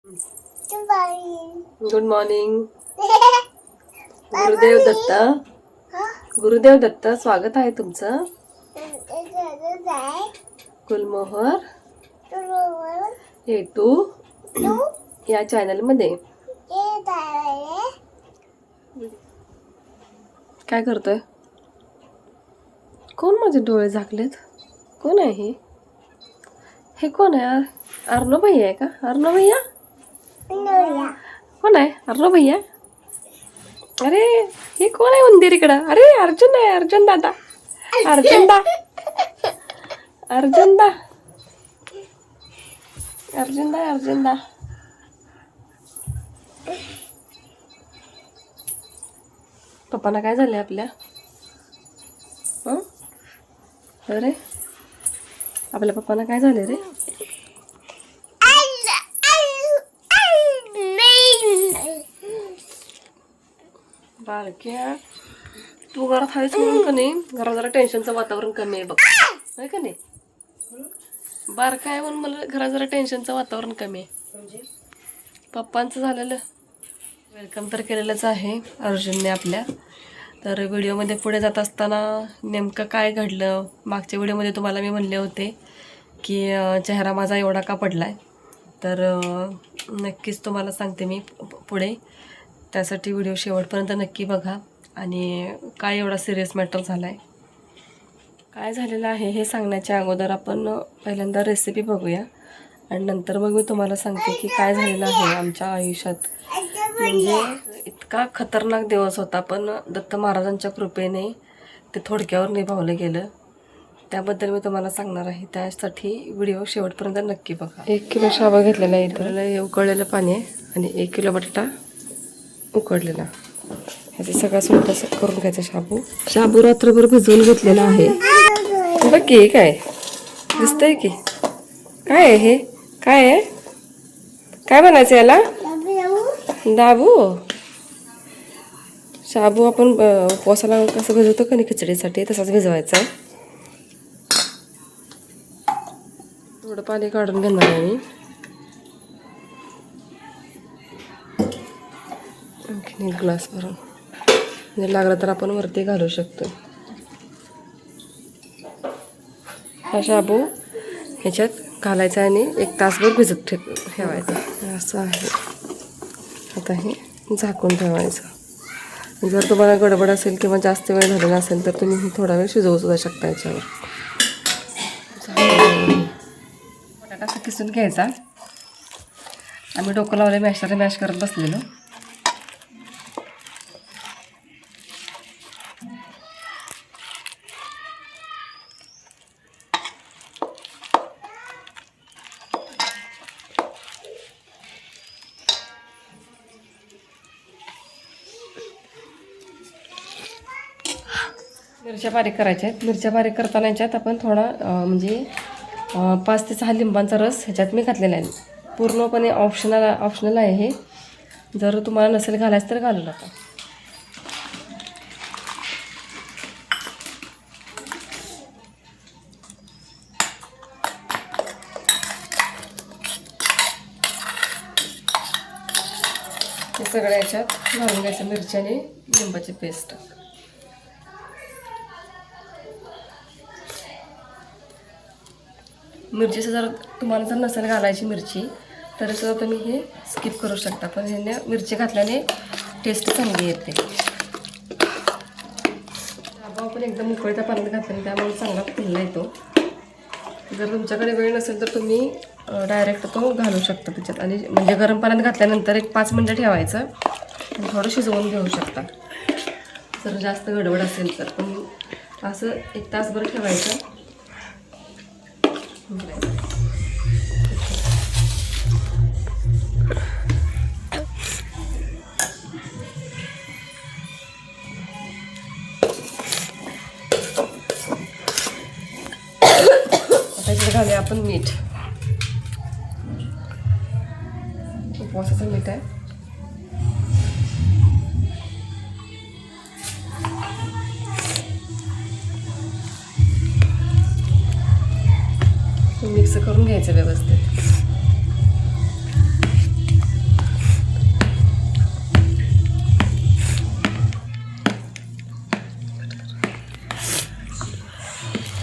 Good morning. Gurudev Datta. Gurudev Datta, स्वागत आहे तुमचं. गुलमोहर हेतू या चॅनल मध्ये काय करतोय? कोण माझे डोळे झाकलेत? कोण आहे हे? हे कोण आहे? अर्णव भैया आहे का? अर्णव भैया कोण आहे? अर्णव भैया. अरे हे कोण आहे उंदीर इकडं? अरे अर्जुन आहे, अर्जुन दादा. अर्जुन दा, अर्जुन दा, अर्जुन दा, अर्जुन दा. पप्पांना काय झाले आपल्या? अरे आपल्या पप्पांना काय झाले रे? बालक्या, तू घरात आहेस म्हणून का नाही घरात जरा टेन्शनचं वातावरण कमी आहे बघ, आहे का नाही? बारका आहे म्हणून मला घरात जरा टेन्शनचं वातावरण कमी आहे. पप्पांचं झालेलं वेलकम तर केलेलंच आहे अर्जुनने आपल्या. तर व्हिडिओमध्ये पुढे जात असताना नेमकं काय घडलं, मागच्या व्हिडिओमध्ये तुम्हाला मी म्हणले होते की चेहरा माझा एवढा का पडला आहे. तर नक्कीच तुम्हाला सांगते मी पुढे. त्यासाठी व्हिडिओ शेवटपर्यंत नक्की बघा. आणि काय एवढा सिरियस मॅटर झाला आहे, काय झालेलं आहे हे सांगण्याच्या अगोदर आपण पहिल्यांदा रेसिपी बघूया आणि नंतर मग मी तुम्हाला सांगते की काय झालेलं आहे आमच्या आयुष्यात. म्हणजे इतका खतरनाक दिवस होता, पण दत्त महाराजांच्या कृपेने ते थोडक्यावर निभावलं गेलं. त्याबद्दल मी तुम्हाला सांगणार आहे, त्यासाठी व्हिडिओ शेवटपर्यंत नक्की बघा. 1 किलो शाबा घेतलेला आहे इथं. हे उकळलेलं पाणी आहे आणि 1 किलो बटाटा उकडलेला. ह्याचं सगळं सुंदर करून घ्यायचं. शाबू रात्रभर भिजवून घेतलेला आहे. बघ की काय दिसतंय की काय आहे हे? काय आहे? काय बनायचं याला? दाबू. शाबू आपण उपवासाला कसं भिजवतो का नाही खिचडीसाठी, तसाच भिजवायचा आहे. थोडं पाणी काढून घेणार आहे मी. आणखीन 1 ग्लास भरून, म्हणजे लागलं तर आपण वरती घालू शकतो. हा शाबू ह्याच्यात घालायचा आणि 1 तासभर भिजत ठेवायचा. असं आहे. आता हे झाकून ठेवायचं. जर तुम्हाला गडबड असेल किंवा जास्त वेळ झालेला असेल तर तुम्ही हे थोडा वेळ शिजवू सुद्धा शकता याच्यावर. बटाटा असं किसून घ्यायचा. आम्ही डोकं लावले मॅशरने मॅश करत बसलेलो. मिरच्या बारीक करायच्या आहेत. मिरच्या बारीक करताना याच्यात आपण थोडा म्हणजे 5 ते 6 लिंबांचा रस ह्याच्यात मी घातलेला आहे. पूर्णपणे ऑप्शनल आहे हे. जर तुम्हाला नसेल घालायचं तर घालू नका. हे सगळ्या याच्यात घालून घ्यायचं, मिरची आणि लिंबाची पेस्ट. मिरचीचं जर तुम्हाला जर नसेल घालायची मिरची तरी सुद्धा तुम्ही हे स्किप करू शकता, पण ह्याने मिरची घातल्याने टेस्ट चांगली येते. शाबू आपण एकदम उकळत्या पाण्यात घातल्याने त्यामुळे चांगला फुलला येतो. जर तुमच्याकडे वेळ नसेल तर तुम्ही डायरेक्ट तो घालू शकता त्याच्यात. आणि म्हणजे गरम पाण्यात घातल्यानंतर 1 5 मिनटं ठेवायचं आणि थोडं शिजवून घेऊ शकता जर जास्त गडबड असेल तर. पण असं 1 तासभर ठेवायचं. आता घालूया आपण मीठ. उपवासाचं मीठ आहे. मिक्स करून घ्यायचं व्यवस्थित.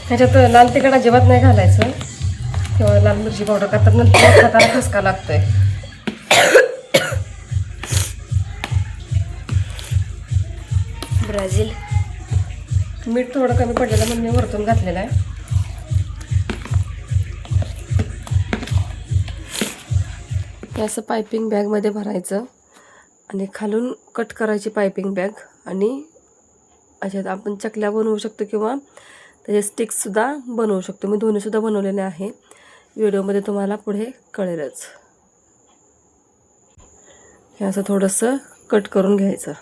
ह्याच्यात लाल तिखट अजिबात नाही घालायचं किंवा लाल मिरची पावडर का तर नंतर खाताना खसका लागतोय. ब्राझील मीठ थोडं कमी पडलेलं म्हणून मी वरतून घातलेलं आहे. हे असं पायपिंग बॅगमध्ये भरायचं आणि खालून कट करायची पायपिंग बॅग आणि अशात आपण चकल्या बनवू शकतो किंवा त्याचे स्टिक्ससुद्धा बनवू शकतो. मी दोन्हीसुद्धा बनवलेले आहे. व्हिडिओमध्ये तुम्हाला पुढे कळेलच. हे असं थोडंसं कट करून घ्यायचं.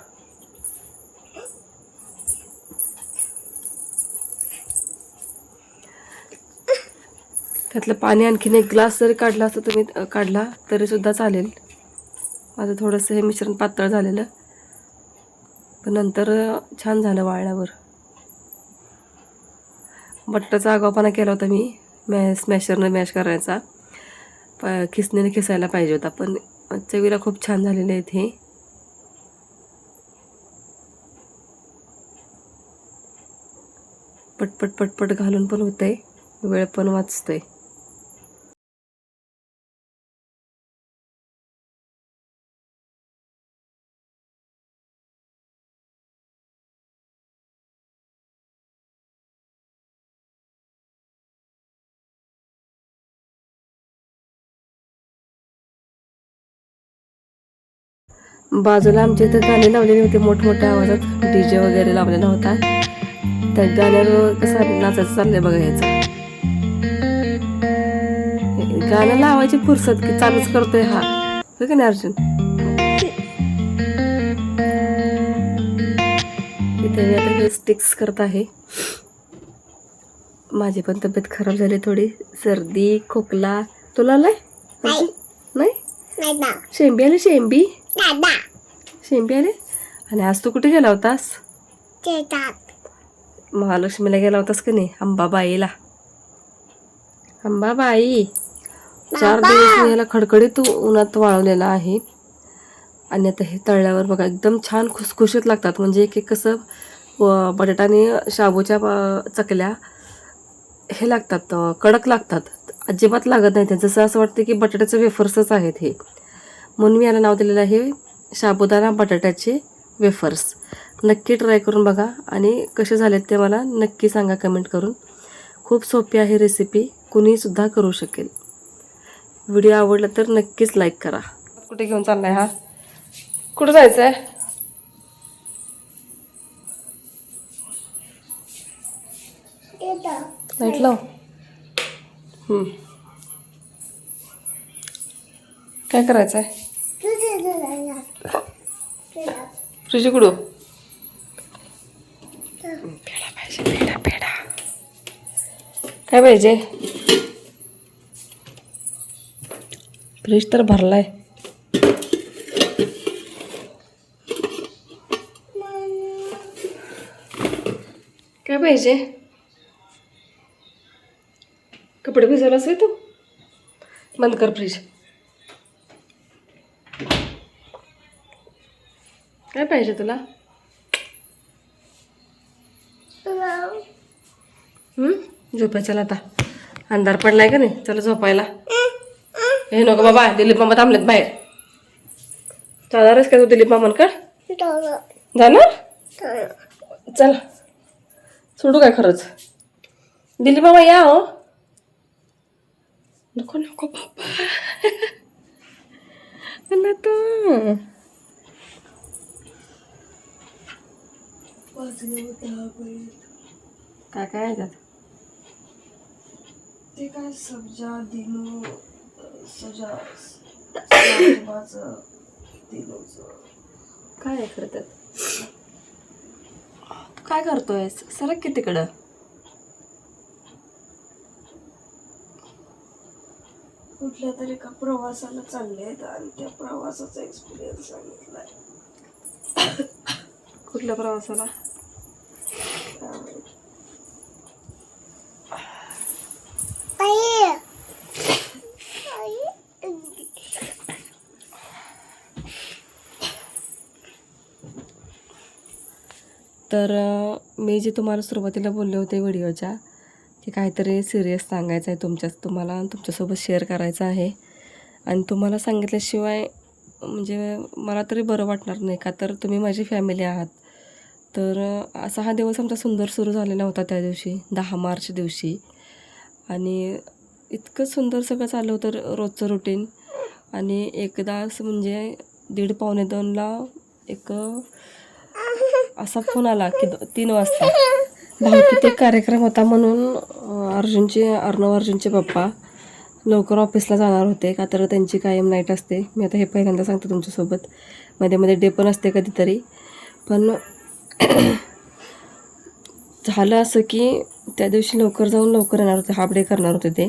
त्यातलं पाणी आणखीन एक ग्लास जरी काढला असतं तुम्ही काढला तरीसुद्धा चालेल. माझं थोडंसं हे मिश्रण पातळ झालेलं पण नंतर छान झालं वाळल्यावर. बटाट्याचा आगाऊपणा केला होता मी स्मॅशरनं मॅश करायचा. खिसणीने खिसायला पाहिजे होता पण चवीला खूप छान झालेले आहेत हे. पटपट पटपट घालून पण होतंय, वेळ पण वाचतोय. बाजूला आमच्या इथं गाणी लावलेली होती मोठमोठ्या आवाजात, DJ वगैरे लावलेला होता. त्या गाण्यावर कसं नाचायचं चाललंय बघायचं. गाणं लावायची फुरसत की चालूच करतोय हा, हो की नाही अर्जुन? इथे मी आता हे स्टिक्स करत आहे. माझी पण तब्येत खराब झाली थोडी, सर्दी खोकला. तुला आलाय? नाही शेंबी आली, शेंबी आले. आणि आज तू कुठे गेला होतास? महालक्ष्मीला गेला होतास की नाही? अंबाबाईला. अंबाबाई 4 दिवस मी याला खडखडीत उन्हात वाळवलेला आहे. आणि आता हे तळल्यावर बघा एकदम छान खुसखुशीत लागतात. म्हणजे एक कसं बटाटा आणि शाबूच्या चकल्या हे लागतात, कडक लागतात, अजिबात लागत नाही. जसं असं वाटतं की बटाट्याचे वेफर्सच आहेत हे. म्हणून मी याला नाव दिलेलं आहे साबुदाणा बटाट्याचे वेफर्स. नक्की ट्राय करून बघा आणि कसे झालेत ते मला नक्की सांगा कमेंट करून. खूप सोपी आहे रेसिपी, कुणीसुद्धा करू शकेल. व्हिडिओ आवडला तर नक्कीच लाईक करा. कुठे घेऊन चाललाय हा? कुठं जायचं आहे? लाईट लाव. काय करायचं आहे? फ्रीज उघडू? पेढा पाहिजे, पेढा. काय पाहिजे? फ्रीज तर भरलाय. काय पाहिजे? कपडे भिजवलास तू? बंद कर फ्रीज. काय पाहिजे तुला? झोपायचं आता, अंधार पडलाय का नाही? चला झोपायला. हे नको बाबा, दिलीप मामा थांबलेत बाहेर. जाणारच का तू दिलीप मामांकडे? जाणार? चल सोडू काय खरंच? दिलीप मामा या हो. नको नको बाबा. तू काय काय आहे त्यात? ते काय सब्जा दिनो सजा काय आहे खरं त्यात? तू काय करतोय? सरक की तिकडं. कुठल्या तरी एका प्रवासाला चाललेत आणि त्या प्रवासाचा एक्सपिरियन्स सांगितलाय. कुठल्या प्रवासाला? तर मी जे तुम्हाला सुरुवातीला बोलले होते व्हिडिओच्या की काहीतरी सिरियस सांगायचं आहे तुम्हाला तुमच्यासोबत शेअर करायचं आहे. आणि तुम्हाला सांगितल्याशिवाय म्हणजे मला तरी बरं वाटणार नाही, का तर तुम्ही माझी फॅमिली आहात. तर असा हा दिवस आमचा सुंदर सुरू झालेला होता त्या दिवशी 10 मार्च दिवशी. आणि इतकं सुंदर सगळं चाललं होतं रोजचं रुटीन. आणि एकदा असं म्हणजे 1:30-1:45ला एक असा फोन आला की 3 वाजता भाऊकीत एक कार्यक्रम होता म्हणून अर्णव अर्जुनचे पप्पा लवकर ऑफिसला जाणार होते, का तर त्यांची कायम नाईट असते. मी आता हे पहिल्यांदा सांगते तुमच्यासोबत, मध्ये मध्ये डे पण असते कधीतरी. पण झालं असं की त्या दिवशी लवकर जाऊन लवकर येणार होते, हाफ डे करणार होते ते.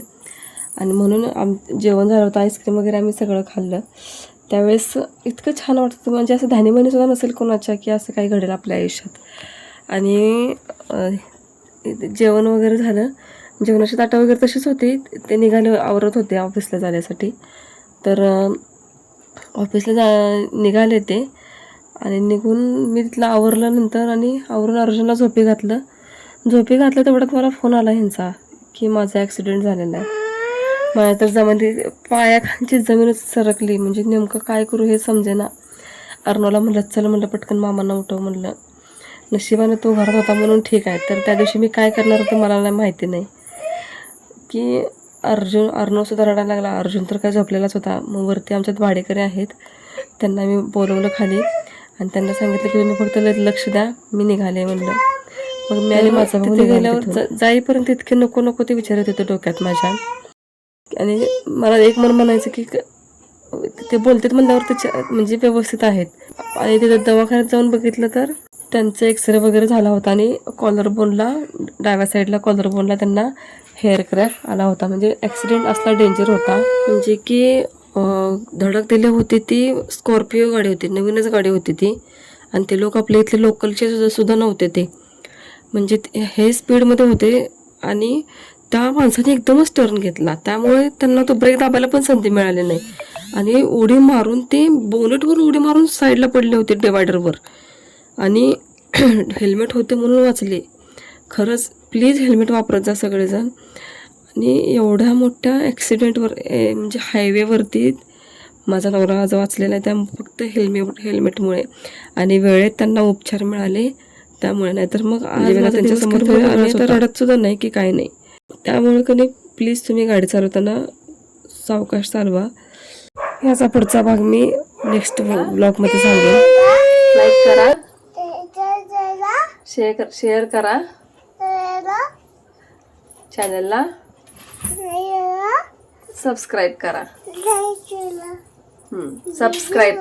आणि म्हणून जेवण झालं होतं, आईस्क्रीम वगैरे आम्ही सगळं खाल्लं. त्यावेळेस इतकं छान वाटतं, म्हणजे असं ध्यानीमनीसुद्धा नसेल कोणाच्या की असं काही घडेल आपल्या आयुष्यात. आणि जेवण वगैरे झालं, जेवणाची ताटं वगैरे तशीच होती. ते निघाले, आवरत होते ऑफिसला जाण्यासाठी. तर ऑफिसला निघाले ते. आणि निघून मी तिथलं आवरलं नंतर आणि आवरून अर्जुनला झोपी घातलं तेवढ्यात मला फोन आला ह्यांचा की माझा ॲक्सिडेंट झालेला आहे. माझ्या तर पायाखालची जमीनच सरकली. म्हणजे नेमकं काय करू हे समजेना. अर्णवला म्हणलं चल, म्हणलं पटकन मामांना उठव म्हणलं. नशिबानं तो घरात होता म्हणून ठीक आहे. तर त्या दिवशी मी काय करणार होते मला नाही माहिती नाही, की अर्णवसुद्धा रडायला लागला. अर्जुन तर काय झोपलेलाच होता. मग वरती आमच्यात भाडेकरी आहेत, त्यांना मी बोलवलं खाली आणि त्यांना सांगितलं की तुम्ही फक्त लक्ष द्या, मी निघाले म्हणलं. मग मी आणि माझा भाऊ तिथे गेल्यावर जाईपर्यंत इतके नको ते विचारत होते डोक्यात माझ्या. आणि मला एक मन म्हणायचं की ते बोलतात म्हणल्यावर त्याच्या म्हणजे व्यवस्थित आहेत. आणि तिथं दवाखान्यात जाऊन बघितलं तर त्यांचा एक्सरे वगैरे झाला होता. आणि डाव्या साईडला कॉलरबोनला त्यांना हेअर क्रॅक आला होता. म्हणजे ॲक्सिडेंट असला डेंजर होता. म्हणजे की धडक दिली होती ती स्कॉर्पिओ गाडी होती, नवीनच गाडी होती ती. आणि ते लोक आपल्या इथले लोकलचे सुद्धा नव्हते ते, म्हणजे हे स्पीडमध्ये होते. आणि त्या माणसाने एकदमच टर्न घेतला, त्यामुळे त्यांना तो ब्रेक दाबायला पण संधी मिळाली नाही. आणि उडी मारून ते बोनेटवर उडी मारून साईडला पडले होते डिवायडरवर. आणि हेल्मेट होते म्हणून वाचले. खरंच प्लीज हेल्मेट वापरत जा सगळेजण. आणि एवढ्या मोठ्या ॲक्सिडेंटवर म्हणजे हायवेवरती माझा नवरा आज वाचलेला आहे, त्या फक्त हेल्मेटमुळे. आणि वेळेत त्यांना उपचार मिळाले त्यामुळे. नाहीतर मग त्यांच्यासमोर तर रडत सुद्धा नाही की काय नाही. त्यामुळे कधी प्लीज तुम्ही गाडी चालवताना सावकाश चालवा. याचा पुढचा भाग मी नेक्स्ट ब्लॉगमध्ये सांगेन. लाईक करा, शेअर करा, चॅनलला सबस्क्राईब करा. सबस्क्राईब.